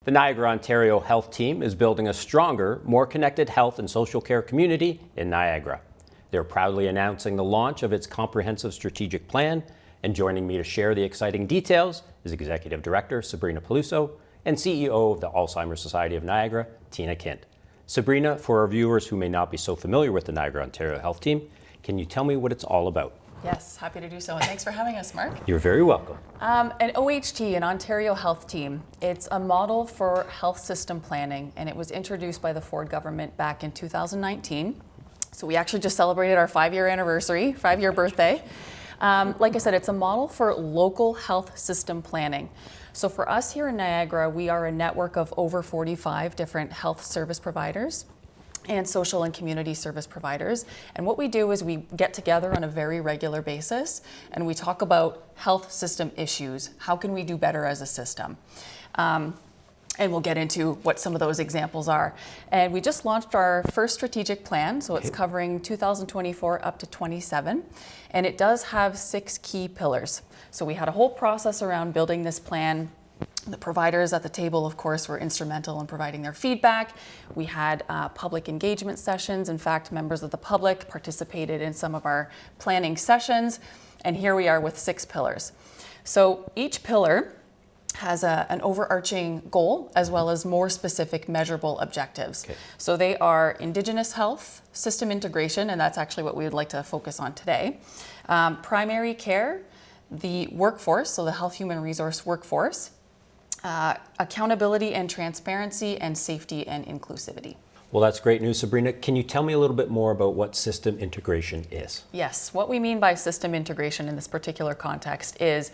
The Niagara Ontario Health Team is building a stronger, more connected health and social care community in Niagara. They're proudly announcing the launch of its comprehensive strategic plan, and joining me to share the exciting details is Executive Director Sabrina Piluso and CEO of the Alzheimer's Society of Niagara, Teena Kindt. Sabrina, for our viewers who may not be so familiar with the Niagara Ontario Health Team, can you tell me what it's all about? Yes, happy to do so, and thanks for having us, Mark. You're very welcome. An OHT, an Ontario Health Team, it's a model for health system planning, and it was introduced by the Ford government back in 2019. So we actually just celebrated our 5-year anniversary, 5-year birthday. Like I said, it's a model for local health system planning. So for us here in Niagara, we are a network of over 45 different health service providers and social and community service providers. And what we do is we get together on a very regular basis and we talk about health system issues. How can we do better as a system? And we'll get into what some of those examples are. And we just launched our first strategic plan, so it's covering 2024 up to 27. And it does have 6 key pillars. So we had a whole process around building this plan. The providers at the table, of course, were instrumental in providing their feedback. We had public engagement sessions. In fact, members of the public participated in some of our planning sessions. And here we are with 6 pillars. So each pillar has an overarching goal as well as more specific measurable objectives. Okay. So they are Indigenous health, system integration, and that's actually what we would like to focus on today. Primary care, the workforce, so the health human resource workforce, accountability and transparency, and safety and inclusivity. Well, that's great news, Sabrina. Can you tell me a little bit more about what system integration is? Yes, what we mean by system integration in this particular context is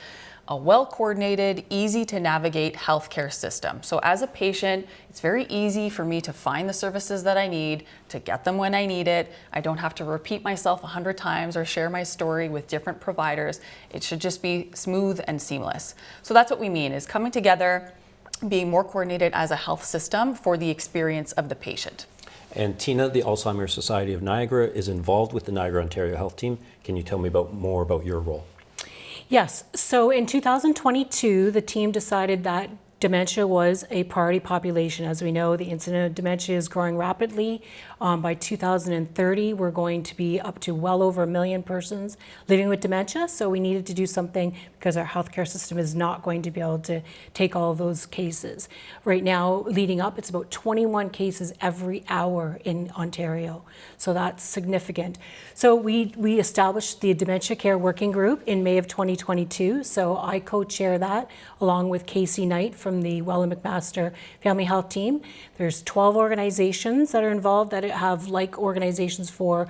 a well-coordinated, easy-to-navigate healthcare system. So as a patient, it's very easy for me to find the services that I need, to get them when I need it. I don't have to repeat myself 100 times or share my story with different providers. It should just be smooth and seamless. So that's what we mean, is coming together, being more coordinated as a health system for the experience of the patient. And Teena, the Alzheimer's Society of Niagara, is involved with the Niagara Ontario Health Team. Can you tell me more about your role? Yes, so in 2022, the team decided that dementia was a priority population. As we know, the incidence of dementia is growing rapidly. By 2030, we're going to be up to well over 1 million persons living with dementia. So we needed to do something because our healthcare system is not going to be able to take all of those cases. Right now, leading up, it's about 21 cases every hour in Ontario. So that's significant. So we established the Dementia Care Working Group in May of 2022. So I co-chair that along with Casey Knight from the Welland McMaster Family Health Team. There's 12 organizations that are involved that have like organizations for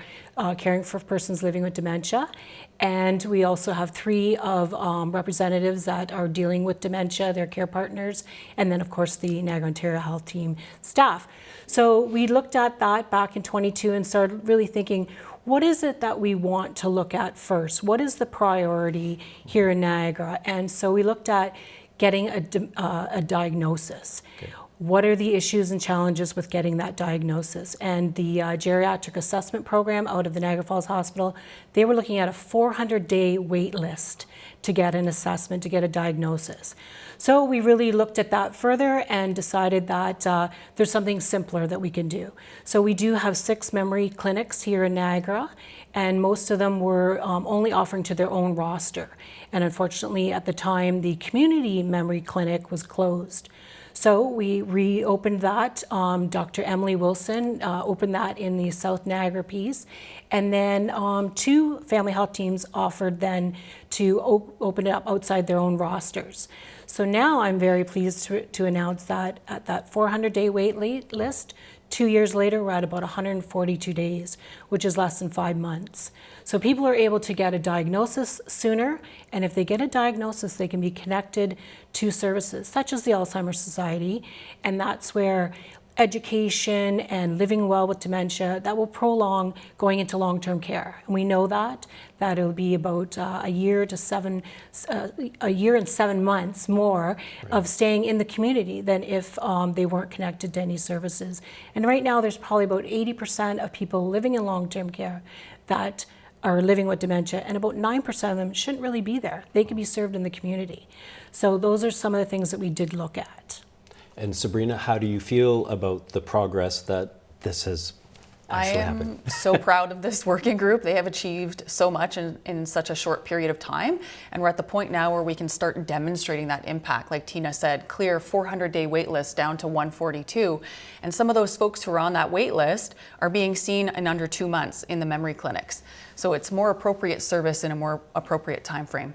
caring for persons living with dementia. And we also have 3 of representatives that are dealing with dementia, their care partners, and then of course the Niagara Ontario Health Team staff. So we looked at that back in 22 and started really thinking, what is it that we want to look at first? What is the priority here in Niagara? And so we looked at getting a diagnosis. Okay. What are the issues and challenges with getting that diagnosis? And the geriatric assessment program out of the Niagara Falls Hospital, they were looking at a 400-day wait list to get an assessment, to get a diagnosis. So we really looked at that further and decided that there's something simpler that we can do. So we do have 6 memory clinics here in Niagara, and most of them were only offering to their own roster. And unfortunately, at the time, the community memory clinic was closed. So we reopened that. Dr. Emily Wilson opened that in the South Niagara piece. And then 2 family health teams offered then to open it up outside their own rosters. So now I'm very pleased to announce that at that 400-day wait list, 2 years later, we're at about 142 days, which is less than 5 months. So people are able to get a diagnosis sooner, and if they get a diagnosis, they can be connected to services such as the Alzheimer's Society, and that's where education and living well with dementia, that will prolong going into long-term care. And we know that it'll be about a year and 7 months more of staying in the community than if they weren't connected to any services. And right now there's probably about 80% of people living in long-term care that are living with dementia, and about 9% of them shouldn't really be there. They can be served in the community. So those are some of the things that we did look at. And Sabrina, how do you feel about the progress that this has actually happened? I am so proud of this working group. They have achieved so much in such a short period of time. And we're at the point now where we can start demonstrating that impact. Like Teena said, clear 400-day wait list down to 142. And some of those folks who are on that wait list are being seen in under 2 months in the memory clinics. So it's more appropriate service in a more appropriate time frame.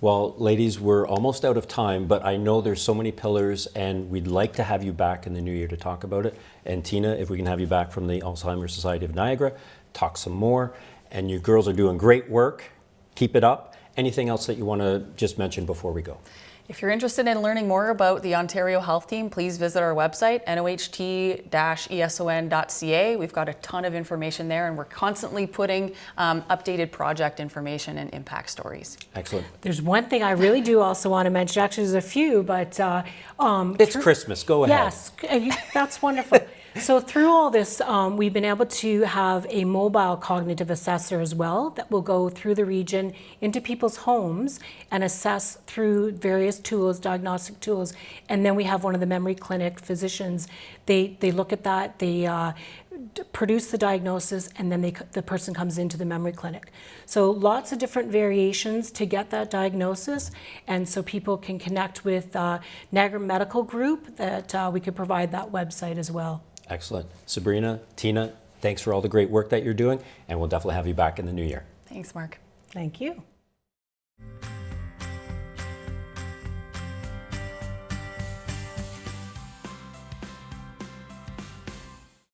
Well, ladies, we're almost out of time, but I know there's so many pillars, and we'd like to have you back in the new year to talk about it. And Teena, if we can have you back from the Alzheimer's Society of Niagara, talk some more. And you girls are doing great work. Keep it up. Anything else that you want to just mention before we go? If you're interested in learning more about the Ontario Health Team, please visit our website, noht-eson.ca. We've got a ton of information there, and we're constantly putting updated project information and impact stories. Excellent. There's one thing I really do also want to mention. Actually, there's a few, but It's Christmas. Go ahead. yes, that's wonderful. So through all this, we've been able to have a mobile cognitive assessor as well that will go through the region into people's homes and assess through various tools, diagnostic tools. And then we have one of the memory clinic physicians. They look at that, they produce the diagnosis, and then the person comes into the memory clinic. So lots of different variations to get that diagnosis, and so people can connect with Niagara Medical Group that we could provide that website as well. Excellent. Sabrina, Teena, thanks for all the great work that you're doing, and we'll definitely have you back in the new year. Thanks, Mark. Thank you.